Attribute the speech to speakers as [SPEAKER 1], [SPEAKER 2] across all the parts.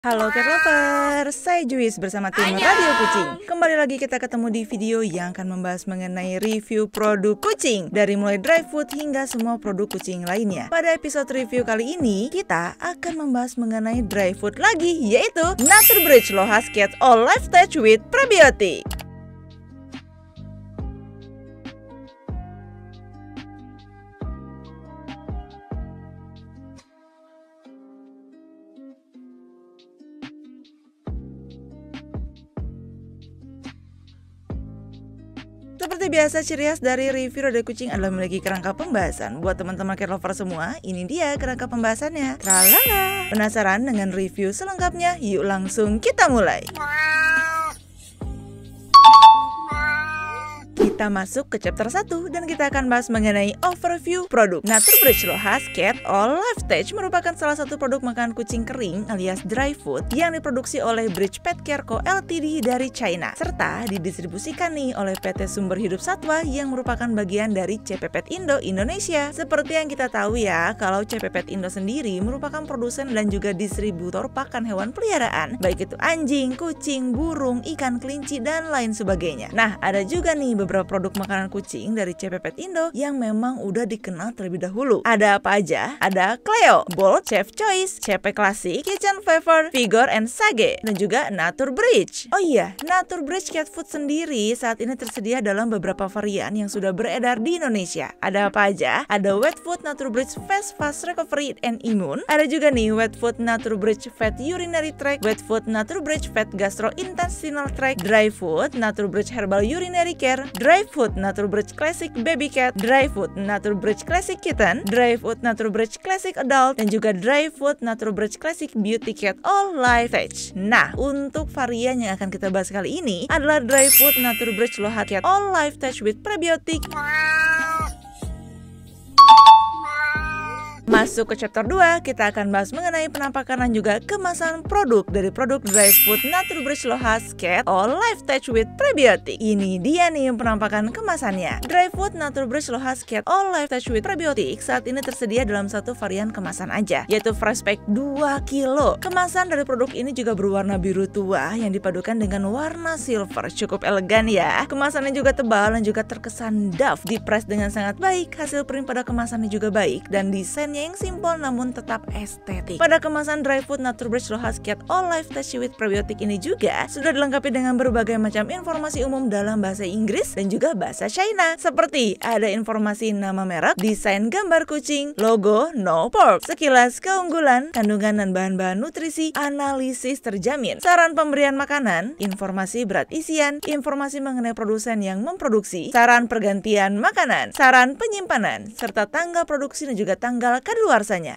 [SPEAKER 1] Halo cat lovers, saya Juwis bersama tim Radio Kucing. Kembali lagi kita ketemu di video yang akan membahas mengenai review produk kucing, dari mulai dry food hingga semua produk kucing lainnya. Pada episode review kali ini, kita akan membahas mengenai dry food lagi, yaitu NaturBridge Lohas Cat All Life Touch with Prebiotic. Seperti biasa, ciri khas dari review roda kucing adalah memiliki kerangka pembahasan. Buat teman-teman cat lover semua, ini dia kerangka pembahasannya. Tralala! Penasaran dengan review selengkapnya? Yuk langsung kita mulai. Kita masuk ke chapter 1 dan kita akan bahas mengenai overview produk. NaturBridge Lohas Cat All Life Touch merupakan salah satu produk makanan kucing kering alias dry food yang diproduksi oleh Bridge Pet Care Co Ltd dari China, serta didistribusikan nih oleh PT Sumber Hidup Satwa yang merupakan bagian dari CP Pet Indo Indonesia. Seperti yang kita tahu ya, kalau CP Pet Indo sendiri merupakan produsen dan juga distributor pakan hewan peliharaan, baik itu anjing, kucing, burung, ikan, kelinci, dan lain sebagainya. Nah, ada juga nih beberapa produk makanan kucing dari CP Pet Indo yang memang udah dikenal terlebih dahulu. Ada apa aja? Ada Cleo, Bold, Chef Choice, CP Classic, Kitchen Favor, Vigor, and Sage, dan juga NaturBridge. Oh iya, NaturBridge Cat Food sendiri saat ini tersedia dalam beberapa varian yang sudah beredar di Indonesia. Ada apa aja? Ada Wet Food NaturBridge Fast Recovery and Immune. Ada juga nih Wet Food NaturBridge Fat Urinary Tract, Wet Food NaturBridge Fat Gastrointestinal Tract, Dry Food NaturBridge Herbal Urinary Care, Dry Food NaturBridge Classic Baby Cat, Dry Food NaturBridge Classic Kitten, Dry Food NaturBridge Classic Adult, dan juga Dry Food NaturBridge Classic Beauty Cat All Life Touch. Nah, untuk varian yang akan kita bahas kali ini adalah Dry Food NaturBridge Lohas Cat All Life Touch with Prebiotic. Masuk ke chapter 2, kita akan bahas mengenai penampakan dan juga kemasan produk dari produk Dry Food NaturBridge Lohas Cat All Life Touch with Prebiotic. Ini dia nih penampakan kemasannya. Dry Food NaturBridge Lohas Cat All Life Touch with Prebiotic saat ini tersedia dalam satu varian kemasan aja, yaitu Fresh Pack 2 kilo. Kemasan dari produk ini juga berwarna biru tua yang dipadukan dengan warna silver. Cukup elegan ya. Kemasannya juga tebal dan juga terkesan doff. Dipres dengan sangat baik. Hasil print pada kemasannya juga baik dan desainnya yang simpel namun tetap estetik. Pada kemasan Dry Food NaturBridge Lohas Cat All Life Touch with Prebiotic ini juga sudah dilengkapi dengan berbagai macam informasi umum dalam bahasa Inggris dan juga bahasa China, seperti ada informasi nama merek, desain gambar kucing, logo No Pork, sekilas keunggulan, kandungan dan bahan-bahan nutrisi, analisis terjamin, saran pemberian makanan, informasi berat isian, informasi mengenai produsen yang memproduksi, saran pergantian makanan, saran penyimpanan, serta tanggal produksi dan juga tanggal kadaluarsanya.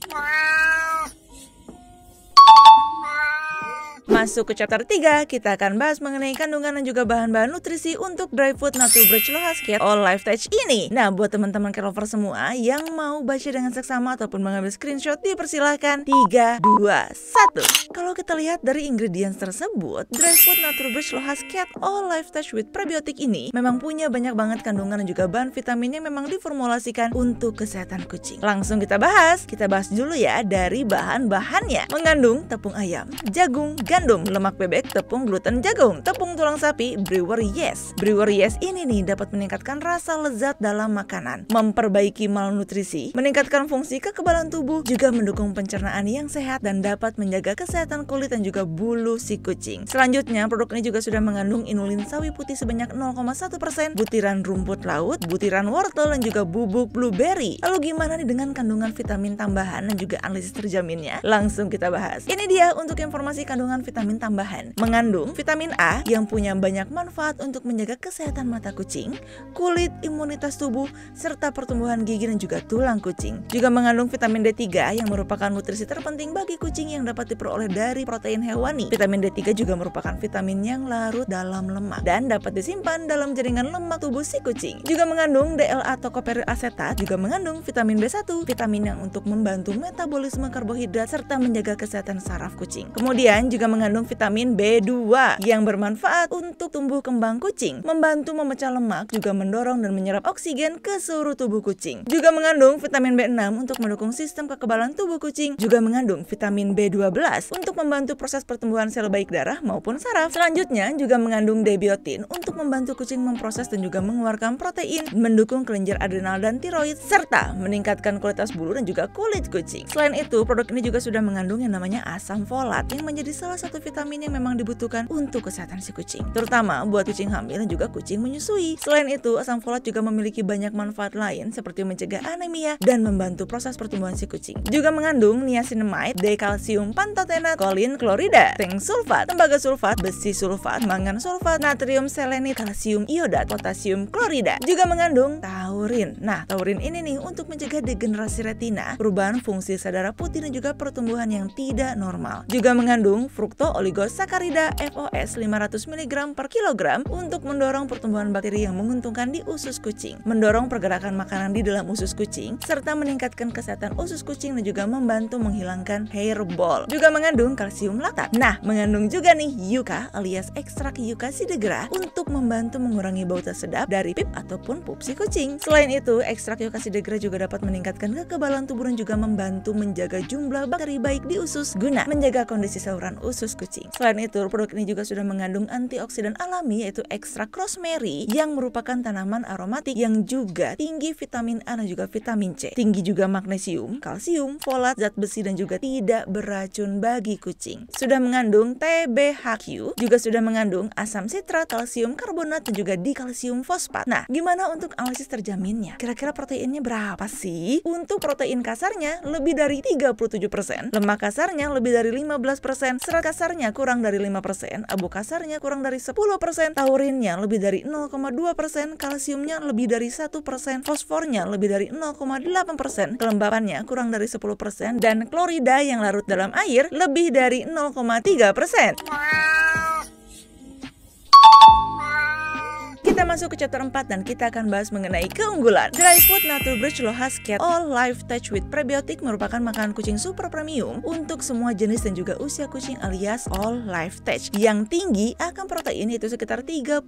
[SPEAKER 1] Masuk ke chapter 3, kita akan bahas mengenai kandungan dan juga bahan-bahan nutrisi untuk Dry Food NaturBridge Lohas Cat All Life Touch ini. Nah, buat teman-teman cat lover semua yang mau baca dengan seksama ataupun mengambil screenshot, dipersilahkan. 3, 2, 1. Kalau kita lihat dari ingredients tersebut, Dry Food NaturBridge Lohas Cat All Life Touch with Prebiotic ini memang punya banyak banget kandungan dan juga bahan vitamin yang memang diformulasikan untuk kesehatan kucing. Langsung kita bahas dulu ya dari bahan-bahannya. Mengandung tepung ayam, jagung, gandum, lemak bebek, tepung gluten jagung, tepung tulang sapi, brewer yeast. Brewer yeast ini nih dapat meningkatkan rasa lezat dalam makanan, memperbaiki malnutrisi, meningkatkan fungsi kekebalan tubuh, juga mendukung pencernaan yang sehat dan dapat menjaga kesehatan kulit dan juga bulu si kucing. Selanjutnya, produk ini juga sudah mengandung inulin sawi putih sebanyak 0,1%, butiran rumput laut, butiran wortel, dan juga bubuk blueberry. Lalu gimana nih dengan kandungan vitamin tambahan dan juga analisis terjaminnya? Langsung kita bahas. Ini dia untuk informasi kandungan vitamin tambahan. Mengandung vitamin A yang punya banyak manfaat untuk menjaga kesehatan mata kucing, kulit, imunitas tubuh, serta pertumbuhan gigi dan juga tulang kucing. Juga mengandung vitamin D3 yang merupakan nutrisi terpenting bagi kucing yang dapat diperoleh dari protein hewani. Vitamin D3 juga merupakan vitamin yang larut dalam lemak dan dapat disimpan dalam jaringan lemak tubuh si kucing. Juga mengandung DLA tokoperyl asetat, juga mengandung vitamin B1, vitamin yang untuk membantu metabolisme karbohidrat serta menjaga kesehatan saraf kucing. Kemudian juga mengandung vitamin B2 yang bermanfaat untuk tumbuh kembang kucing, membantu memecah lemak, juga mendorong dan menyerap oksigen ke seluruh tubuh kucing. Juga mengandung vitamin B6 untuk mendukung sistem kekebalan tubuh kucing, juga mengandung vitamin B12 untuk membantu proses pertumbuhan sel baik darah maupun saraf. Selanjutnya juga mengandung D-biotin untuk membantu kucing memproses dan juga mengeluarkan protein, mendukung kelenjar adrenal dan tiroid, serta meningkatkan kualitas bulu dan juga kulit kucing. Selain itu, produk ini juga sudah mengandung yang namanya asam folat yang menjadi salah satu vitamin yang memang dibutuhkan untuk kesehatan si kucing, terutama buat kucing hamil dan juga kucing menyusui. Selain itu, asam folat juga memiliki banyak manfaat lain seperti mencegah anemia dan membantu proses pertumbuhan si kucing. Juga mengandung niacinamide, dekalsium pantotenat, kolin klorida, zinc sulfat, tembaga sulfat, besi sulfat, mangan sulfat, natrium selenit, kalsium iodat, potasium klorida. Juga mengandung taurin. Nah, taurin ini nih untuk mencegah degenerasi retina, perubahan fungsi sel darah putih dan juga pertumbuhan yang tidak normal. Juga mengandung fructooligosaccharides FOS 500 mg per kilogram untuk mendorong pertumbuhan bakteri yang menguntungkan di usus kucing, mendorong pergerakan makanan di dalam usus kucing, serta meningkatkan kesehatan usus kucing dan juga membantu menghilangkan hairball. Juga mengandung kalsium laktat. Nah, mengandung juga nih yucca alias ekstrak yucca sidegra untuk membantu mengurangi bau tak sedap dari pip ataupun pup si kucing. Selain itu, ekstrak yucca sidegra juga dapat meningkatkan kekebalan tubuh dan juga membantu menjaga jumlah bakteri baik di usus guna menjaga kondisi saluran usus kucing. Selain itu, produk ini juga sudah mengandung antioksidan alami yaitu ekstrak rosemary yang merupakan tanaman aromatik yang juga tinggi vitamin A dan juga vitamin C. Tinggi juga magnesium, kalsium, folat, zat besi dan juga tidak beracun bagi kucing. Sudah mengandung TBHQ, juga sudah mengandung asam sitrat, kalsium karbonat dan juga dikalsium fosfat. Nah, gimana untuk analisis terjaminnya? Kira-kira proteinnya berapa sih? Untuk protein kasarnya lebih dari 37%, lemak kasarnya lebih dari 15%, serat kasarnya kurang dari 5%, abu kasarnya kurang dari 10%, taurinnya lebih dari 0,2%, kalsiumnya lebih dari 1%, fosfornya lebih dari 0,8%, kelembapannya kurang dari 10%, dan klorida yang larut dalam air lebih dari 0,3%. Kita masuk ke chapter 4 dan kita akan bahas mengenai keunggulan. Dry Food Naturbridge Lohas Cat All Life Touch with Prebiotic merupakan makanan kucing super premium untuk semua jenis dan juga usia kucing alias All Life Touch. Yang tinggi akan protein itu sekitar 37%.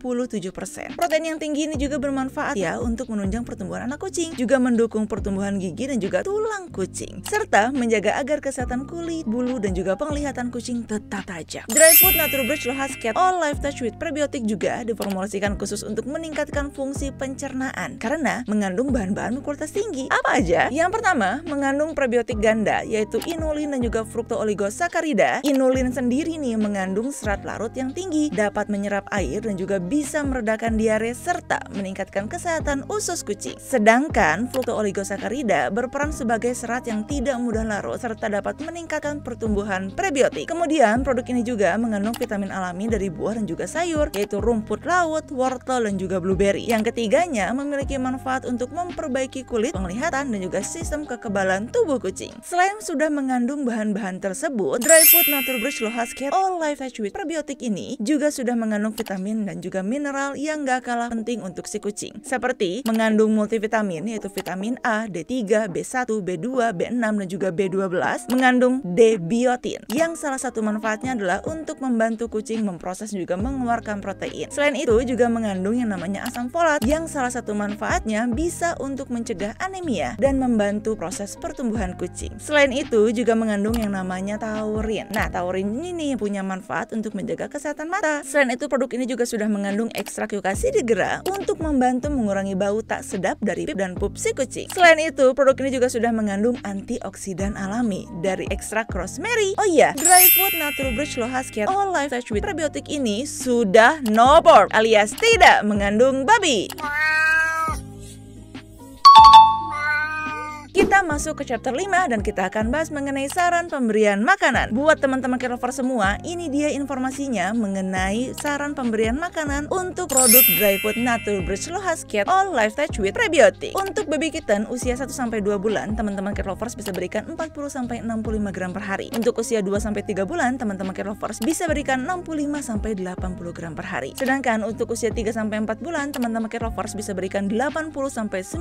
[SPEAKER 1] Protein yang tinggi ini juga bermanfaat ya untuk menunjang pertumbuhan anak kucing, juga mendukung pertumbuhan gigi dan juga tulang kucing, serta menjaga agar kesehatan kulit, bulu dan juga penglihatan kucing tetap tajam. Dry Food Naturbridge Lohas Cat All Life Touch with Prebiotic juga diformulasikan khusus untuk meningkatkan fungsi pencernaan karena mengandung bahan-bahan berkualitas tinggi. Apa aja? Yang pertama, mengandung prebiotik ganda yaitu inulin dan juga fructooligosaccharides. Inulin sendiri nih mengandung serat larut yang tinggi, dapat menyerap air dan juga bisa meredakan diare serta meningkatkan kesehatan usus kucing. Sedangkan fructooligosaccharides berperan sebagai serat yang tidak mudah larut serta dapat meningkatkan pertumbuhan prebiotik. Kemudian produk ini juga mengandung vitamin alami dari buah dan juga sayur yaitu rumput laut, wortel dan juga blueberry. Yang ketiganya memiliki manfaat untuk memperbaiki kulit, penglihatan dan juga sistem kekebalan tubuh kucing. Selain sudah mengandung bahan-bahan tersebut, Dry Food Naturbridge Lohas Cat All Life Touch with Prebiotic ini juga sudah mengandung vitamin dan juga mineral yang gak kalah penting untuk si kucing. Seperti mengandung multivitamin yaitu vitamin A, D3, B1, B2, B6 dan juga B12, mengandung D-biotin yang salah satu manfaatnya adalah untuk membantu kucing memproses juga mengeluarkan protein. Selain itu juga mengandung yang namanya asam folat yang salah satu manfaatnya bisa untuk mencegah anemia dan membantu proses pertumbuhan kucing. Selain itu juga mengandung yang namanya taurin. Nah, taurin ini nih punya manfaat untuk menjaga kesehatan mata. Selain itu produk ini juga sudah mengandung ekstrak yucca sidegra untuk membantu mengurangi bau tak sedap dari pip dan pup si kucing. Selain itu produk ini juga sudah mengandung antioksidan alami dari ekstrak rosemary. Oh iya, Dry Food Naturbridge Lohas Cat All Life Touch with Prebiotic ini sudah no pork alias tidak mengandung babi. Kita masuk ke chapter 5 dan kita akan bahas mengenai saran pemberian makanan. Buat teman-teman cat lover semua, ini dia informasinya mengenai saran pemberian makanan untuk produk Dry Food Naturbridge Lohas Cat All Life Touch with Prebiotic. Untuk baby kitten usia 1-2 bulan, teman-teman cat lovers bisa berikan 40-65 gram per hari. Untuk usia 2-3 bulan, teman-teman cat lovers bisa berikan 65-80 gram per hari. Sedangkan untuk usia 3-4 bulan, teman-teman cat lovers bisa berikan 80-90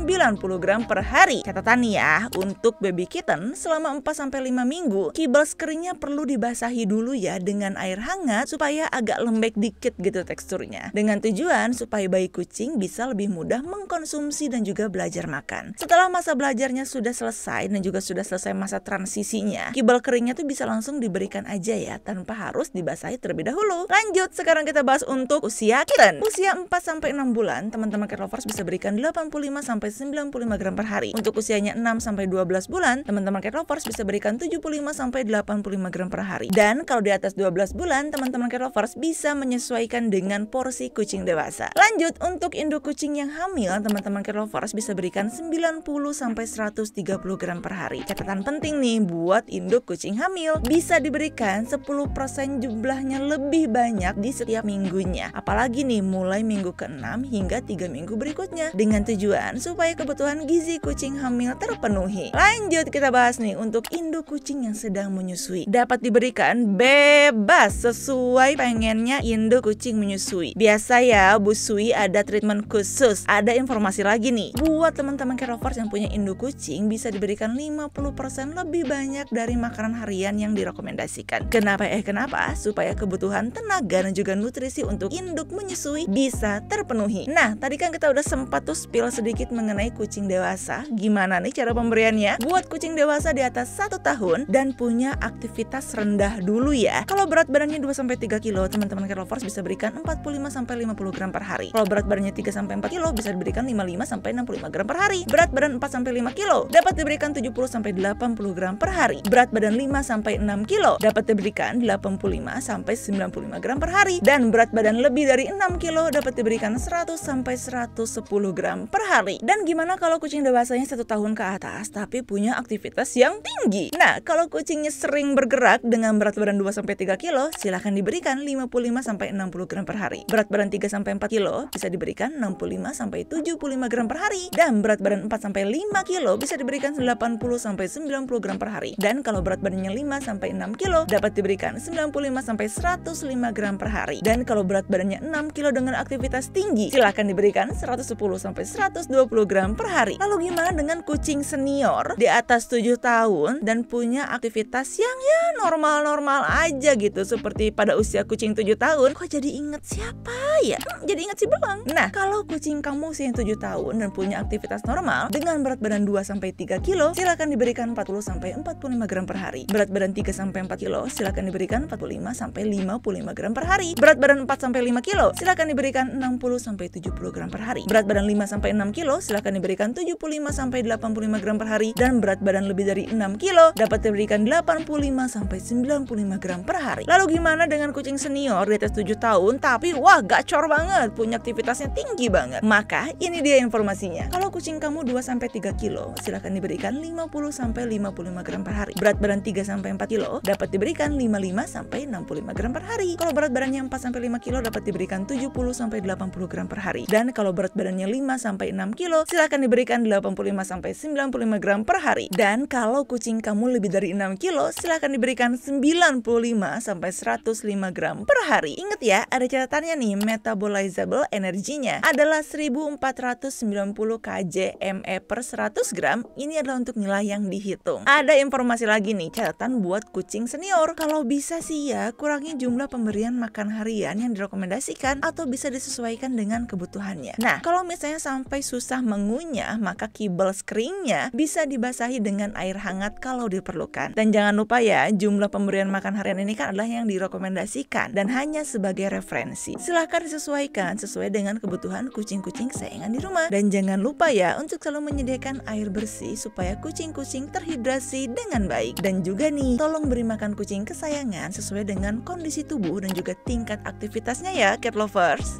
[SPEAKER 1] gram per hari. Catatan nih ya, ya, untuk baby kitten selama 4-5 minggu, kibbles keringnya perlu dibasahi dulu ya dengan air hangat supaya agak lembek dikit gitu teksturnya. Dengan tujuan supaya bayi kucing bisa lebih mudah mengkonsumsi dan juga belajar makan. Setelah masa belajarnya sudah selesai dan juga sudah selesai masa transisinya, kibble keringnya tuh bisa langsung diberikan aja ya, tanpa harus dibasahi terlebih dahulu. Lanjut, sekarang kita bahas untuk usia kitten. Usia 4-6 bulan, teman-teman cat lovers bisa berikan 85-95 gram per hari. Untuk usianya 6-12 bulan, teman-teman cat lovers bisa berikan 75-85 gram per hari. Dan kalau di atas 12 bulan, teman-teman cat lovers bisa menyesuaikan dengan porsi kucing dewasa. Lanjut, untuk induk kucing yang hamil, teman-teman cat lovers bisa berikan 90-130 gram per hari. Catatan penting nih buat induk kucing hamil, bisa diberikan 10% jumlahnya lebih banyak di setiap minggunya. Apalagi nih mulai minggu ke-6 hingga 3 minggu berikutnya, dengan tujuan supaya kebutuhan gizi kucing hamil terpenuhi. Lanjut, kita bahas nih untuk induk kucing yang sedang menyusui. Dapat diberikan bebas sesuai pengennya induk kucing menyusui. Biasa ya, Bu Sui ada treatment khusus. Ada informasi lagi nih, buat teman-teman cat lovers yang punya induk kucing bisa diberikan 50% lebih banyak dari makanan harian yang direkomendasikan. Kenapa? Supaya kebutuhan tenaga dan juga nutrisi untuk induk menyusui bisa terpenuhi. Nah, tadi kan kita udah sempat tuh spill sedikit mengenai kucing dewasa. Gimana nih cara pemberiannya? Buat kucing dewasa di atas 1 tahun dan punya aktivitas rendah dulu ya. Kalau berat badannya 2-3 kilo, teman-teman cat lovers bisa berikan 45-50 gram per hari. Kalau berat badannya 3-4 kilo, bisa diberikan 55-65 gram per hari. Berat badan 4-5 kilo, dapat diberikan 70-80 gram per hari. Berat badan 5-6 kilo, dapat diberikan 85-95 gram per hari. Dan berat badan lebih dari 6 kilo, dapat diberikan 100-110 gram per hari. Dan gimana kalau kucing dewasanya 1 tahun ke atas, tapi punya aktivitas yang tinggi? Nah, kalau kucingnya sering bergerak dengan berat badan 2-3 kilo, silahkan diberikan 55-60 gram per hari. Berat badan 3-4 kilo, bisa diberikan 65-75 gram per hari. Dan berat badan 4-5 kilo, bisa diberikan 80-90 gram per hari. Dan kalau berat badannya 5-6 kilo, dapat diberikan 95-105 gram per hari. Dan kalau berat badannya 6 kilo dengan aktivitas tinggi, silahkan diberikan 110-120 gram per hari. Lalu gimana dengan kucing senior di atas 7 tahun dan punya aktivitas yang ya normal-normal aja gitu, seperti pada usia kucing 7 tahun? Kok jadi inget siapa ya? Jadi inget si Belang. Nah, kalau kucing kamu usia 7 tahun dan punya aktivitas normal dengan berat badan 2-3 kilo, silahkan diberikan 40-45 gram per hari. Berat badan 3-4 kilo, silahkan diberikan 45-55 gram per hari. Berat badan 4-5 kilo, silahkan diberikan 60-70 gram per hari. Berat badan 5-6 kilo, silahkan diberikan 75-85 gram per hari. Dan berat badan lebih dari 6 kilo, dapat diberikan 85-95 gram per hari. Lalu gimana dengan kucing senior di atas 7 tahun, tapi wah gacor banget, punya aktivitasnya tinggi banget? Maka ini dia informasinya. Kalau kucing kamu 2-3 kilo, silahkan diberikan 50-55 gram per hari. Berat badan 3-4 kilo, dapat diberikan 55-65 gram per hari. Kalau berat badannya 4-5 kilo, dapat diberikan 70-80 gram per hari. Dan kalau berat badannya 5-6 kilo, silahkan diberikan 85-95 gram per hari. Dan kalau kucing kamu lebih dari 6 kilo, silahkan diberikan 95-105 gram per hari. Ingat ya, ada catatannya nih, metabolizable energinya adalah 1490 kJME per 100 gram. Ini adalah untuk nilai yang dihitung. Ada informasi lagi nih, catatan buat kucing senior. Kalau bisa sih ya, kurangi jumlah pemberian makan harian yang direkomendasikan atau bisa disesuaikan dengan kebutuhannya. Nah, kalau misalnya sampai susah mengunyah, maka kibbles keringnya bisa dibasahi dengan air hangat kalau diperlukan. Dan jangan lupa ya, jumlah pemberian makan harian ini kan adalah yang direkomendasikan dan hanya sebagai referensi. Silahkan disesuaikan sesuai dengan kebutuhan kucing-kucing kesayangan di rumah. Dan jangan lupa ya untuk selalu menyediakan air bersih supaya kucing-kucing terhidrasi dengan baik. Dan juga nih, tolong beri makan kucing kesayangan sesuai dengan kondisi tubuh dan juga tingkat aktivitasnya ya, cat lovers.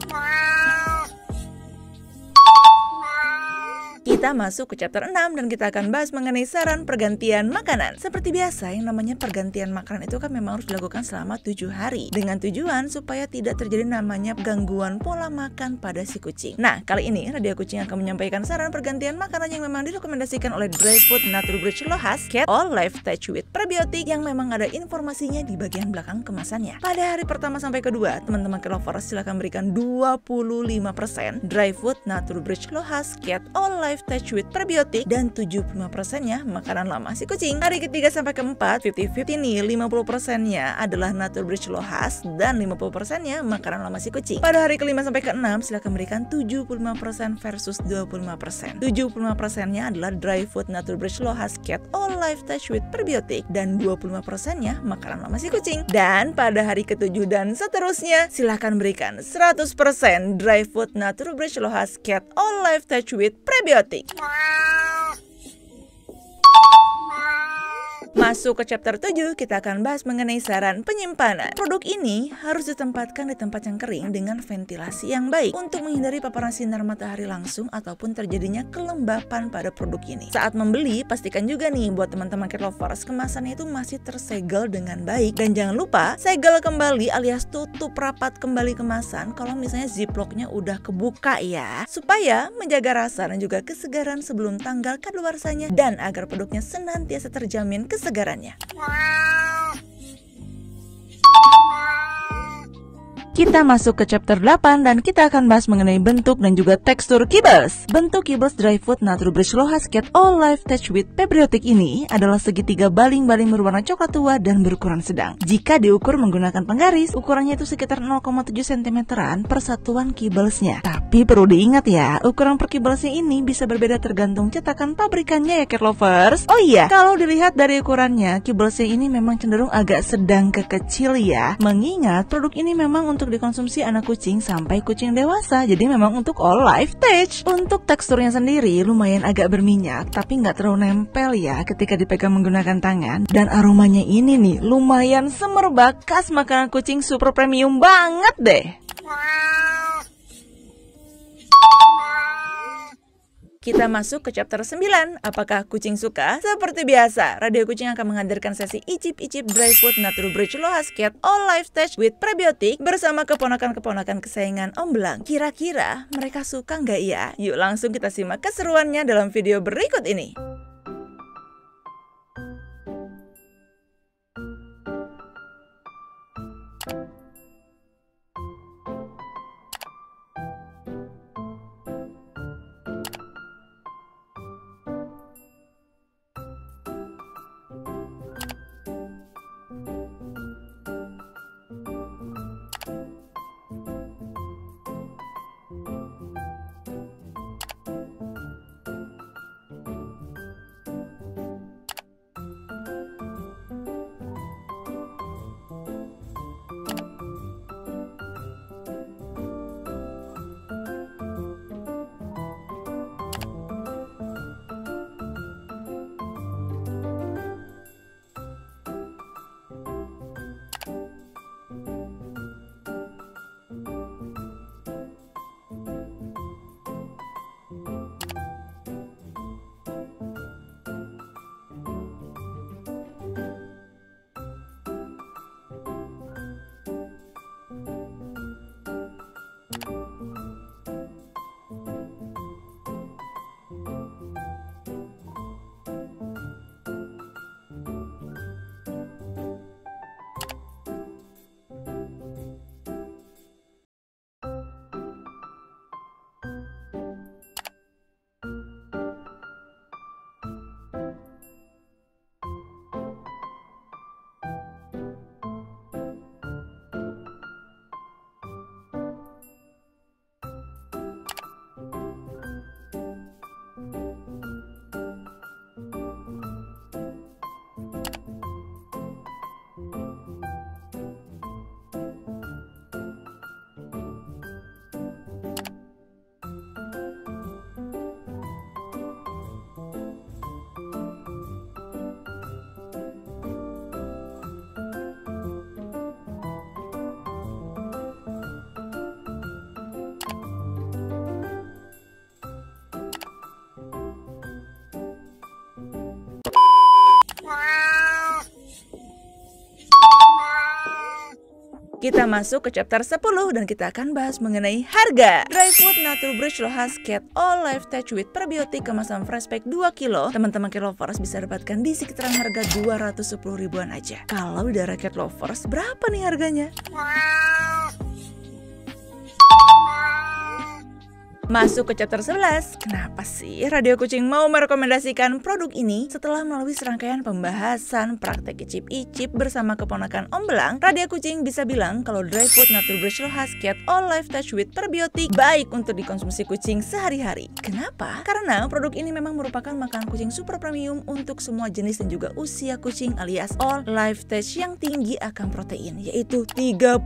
[SPEAKER 1] Kita masuk ke chapter 6 dan kita akan bahas mengenai saran pergantian makanan. Seperti biasa, yang namanya pergantian makanan itu kan memang harus dilakukan selama 7 hari dengan tujuan supaya tidak terjadi namanya gangguan pola makan pada si kucing. Nah, kali ini Radio Kucing akan menyampaikan saran pergantian makanan yang memang direkomendasikan oleh Dry Food Naturbridge Lohas Cat All Life Touch with Prebiotic yang memang ada informasinya di bagian belakang kemasannya. Pada hari pertama sampai kedua, teman-teman cat lovers silahkan berikan 25% Dry Food Naturbridge Lohas Cat All Life Touch Touch with Prebiotik, dan 75%-nya makanan lama si kucing. Hari ketiga sampai keempat 50-50 nih, 50%-nya adalah Natur Bridge Lohas dan 50%-nya makanan lama si kucing. Pada hari kelima sampai keenam silahkan berikan 75% versus 25%. 75%-nya adalah Dry Food Natur Bridge Lohas Cat All Life Touch with Prebiotik dan 25%-nya makanan lama si kucing. Dan pada hari ketujuh dan seterusnya silahkan berikan 100% Dry Food Natur Bridge Lohas Cat All Life Touch with Prebiotik. Masuk ke chapter 7, kita akan bahas mengenai saran penyimpanan. Produk ini harus ditempatkan di tempat yang kering dengan ventilasi yang baik untuk menghindari paparan sinar matahari langsung ataupun terjadinya kelembapan pada produk ini. Saat membeli, pastikan juga nih buat teman-teman cat lovers, kemasannya itu masih tersegel dengan baik. Dan jangan lupa, segel kembali alias tutup rapat kembali kemasan kalau misalnya ziplocknya udah kebuka ya. Supaya menjaga rasa dan juga kesegaran sebelum tanggal kadaluarsanya dan agar produknya senantiasa terjamin kesegarannya. Kita masuk ke chapter 8 dan kita akan bahas mengenai bentuk dan juga tekstur kibbles. Bentuk kibbles Dry Food Natur Bridge Lohas Cat All Life Touch with Prebiotik ini adalah segitiga baling-baling berwarna coklat tua dan berukuran sedang. Jika diukur menggunakan penggaris, ukurannya itu sekitar 0,7 cm-an per satuan kibblesnya. Tapi perlu diingat ya, ukuran per kibblesnya ini bisa berbeda tergantung cetakan pabrikannya ya cat lovers. Oh iya, kalau dilihat dari ukurannya, kibblesnya ini memang cenderung agak sedang ke kecil ya. Mengingat produk ini memang untuk dikonsumsi anak kucing sampai kucing dewasa, jadi memang untuk all life touch. Untuk teksturnya sendiri lumayan agak berminyak, tapi nggak terlalu nempel ya ketika dipegang menggunakan tangan. Dan aromanya ini nih lumayan semerbak, khas makanan kucing super premium banget deh. Kita masuk ke chapter 9. Apakah kucing suka? Seperti biasa, Radio Kucing akan menghadirkan sesi icip-icip Dry Food Natur Bridge Lohas Cat All Life Touch with Prebiotik bersama keponakan-keponakan kesayangan Om Blang. Kira-kira mereka suka nggak ya? Yuk langsung kita simak keseruannya dalam video berikut ini. Kita masuk ke chapter 10 dan kita akan bahas mengenai harga. Dry Food Natur Bridge Lohas Cat All Life Touch with Prebiotik kemasan fresh pack 2 kilo. Teman-teman cat lovers bisa dapatkan di sekitaran harga 210 ribuan aja. Kalau di daerah cat lovers berapa nih harganya? Masuk ke chapter 11. Kenapa sih Radio Kucing mau merekomendasikan produk ini? Setelah melalui serangkaian pembahasan praktek icip-icip bersama keponakan Om Belang, Radio Kucing bisa bilang kalau Dry Food Nature Bridge Lohas Cat All Life Touch with Prebiotic baik untuk dikonsumsi kucing sehari-hari. Kenapa? Karena produk ini memang merupakan makanan kucing super premium untuk semua jenis dan juga usia kucing alias All Life Touch yang tinggi akan protein, yaitu 37%.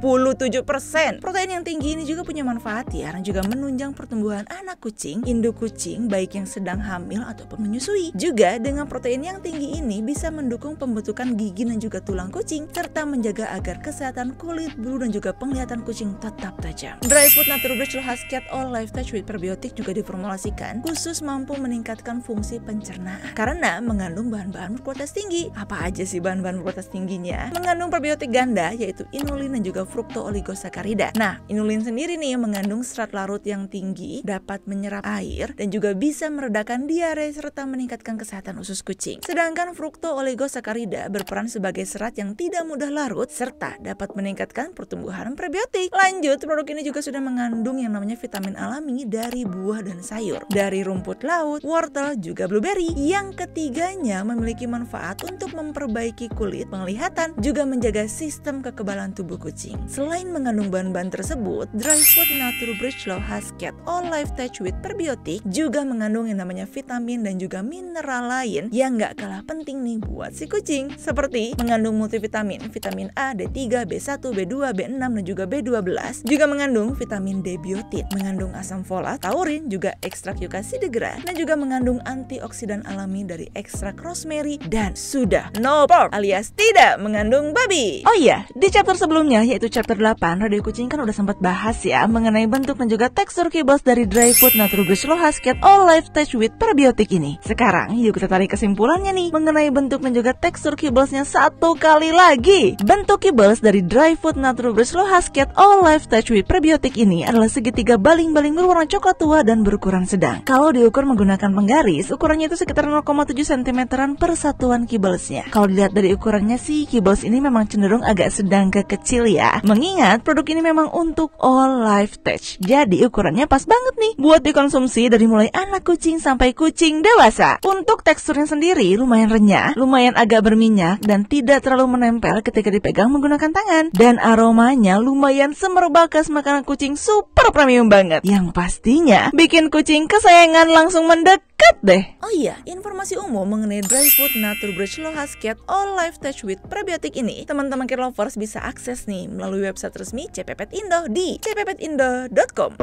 [SPEAKER 1] Protein yang tinggi ini juga punya manfaat ya, dan juga menunjang pertumbuhan anak kucing, induk kucing baik yang sedang hamil ataupun menyusui. Juga dengan protein yang tinggi ini bisa mendukung pembentukan gigi dan juga tulang kucing, serta menjaga agar kesehatan kulit, bulu dan juga penglihatan kucing tetap tajam. Dry Food Nature Bridge Lohas Cat All Life Touch with Prebiotic juga diformulasikan khusus mampu meningkatkan fungsi pencernaan karena mengandung bahan-bahan berkualitas tinggi. Apa aja sih bahan-bahan berkualitas tingginya? Mengandung probiotik ganda yaitu inulin dan juga fructooligosaccharides. Nah, inulin sendiri nih mengandung serat larut yang tinggi, dapat menyerap air dan juga bisa meredakan diare serta meningkatkan kesehatan usus kucing. Sedangkan fructooligosaccharides berperan sebagai serat yang tidak mudah larut serta dapat meningkatkan pertumbuhan prebiotik. Lanjut, produk ini juga sudah mengandung yang namanya vitamin alami dari buah dan sayur, dari rumput laut, wortel, juga blueberry. Yang ketiganya memiliki manfaat untuk memperbaiki kulit, penglihatan, juga menjaga sistem kekebalan tubuh kucing. Selain mengandung bahan-bahan tersebut, Dry Food Nature Bridge Lohas Cat All Life Touch with Prebiotic juga mengandung yang namanya vitamin dan juga mineral lain yang gak kalah penting nih buat si kucing, seperti mengandung multivitamin, vitamin A, D3, B1, B2, B6 dan juga B12, juga mengandung vitamin D biotin, mengandung asam folat, taurin, juga ekstrak yucca sidegra, dan juga mengandung antioksidan alami dari ekstrak rosemary, dan sudah no pork alias tidak mengandung babi. Oh iya, di chapter sebelumnya yaitu chapter 8, Radio Kucing kan udah sempat bahas ya mengenai bentuk dan juga tekstur kibas dari Dry Food Nature Bridge Lohas Cat All Life Touch with Prebiotic ini. Sekarang yuk kita tarik kesimpulannya nih mengenai bentuk dan juga tekstur kibasnya satu kali lagi. Bentuk kibas dari Dry Food Nature Bridge Lohas Cat All Life Touch with Prebiotic ini adalah segitiga baling-baling berwarna coklat tua dan berukuran sedang. Kalau diukur menggunakan penggaris, ukurannya itu sekitar 0,7 cm per satuan kibasnya. Kalau dilihat dari ukurannya sih, kibas ini memang cenderung agak sedang ke kecil ya. Mengingat produk ini memang untuk All Life Touch, jadi ukurannya pas banget nih buat dikonsumsi dari mulai anak kucing sampai kucing dewasa. Untuk teksturnya sendiri lumayan renyah, lumayan agak berminyak dan tidak terlalu menempel ketika dipegang menggunakan tangan. Dan aromanya lumayan semerbak makanan kucing super premium banget, yang pastinya bikin kucing kesayangan langsung mendekat deh. Oh iya, informasi umum mengenai Dry Food Nature Bridge Lohas Cat All Life Touch with Prebiotic ini teman-teman cat lovers bisa akses nih melalui website resmi CPPet Indo di cppetindo.com.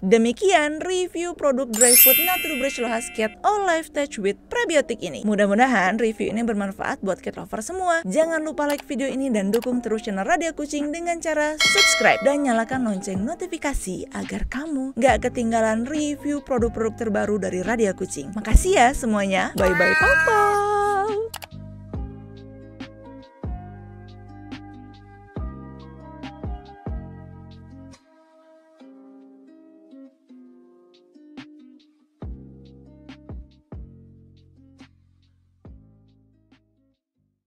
[SPEAKER 1] Demikian review produk Dry Food Nature Bridge Lohas Cat All Life Touch with Prebiotic ini. Mudah-mudahan review ini bermanfaat buat cat lover semua. Jangan lupa like video ini dan dukung terus channel Radio Kucing dengan cara subscribe dan nyalakan lonceng notifikasi agar kamu gak ketinggalan review produk-produk terbaru dari Radio Kucing. Makasih ya semuanya. Bye-bye, Papa.